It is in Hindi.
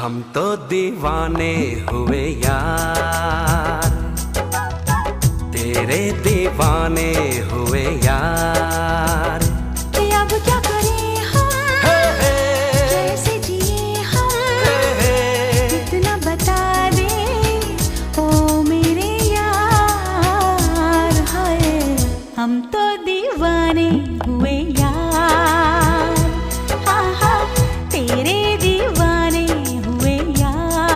हम तो दीवाने हुए यार, तेरे दीवाने हुए यार। अब क्या करें हम, कैसे जिए हम, इतना बता दे ओ मेरे यार। हाय हम तो दीवाने हुए यार, हाँ हाँ तेरे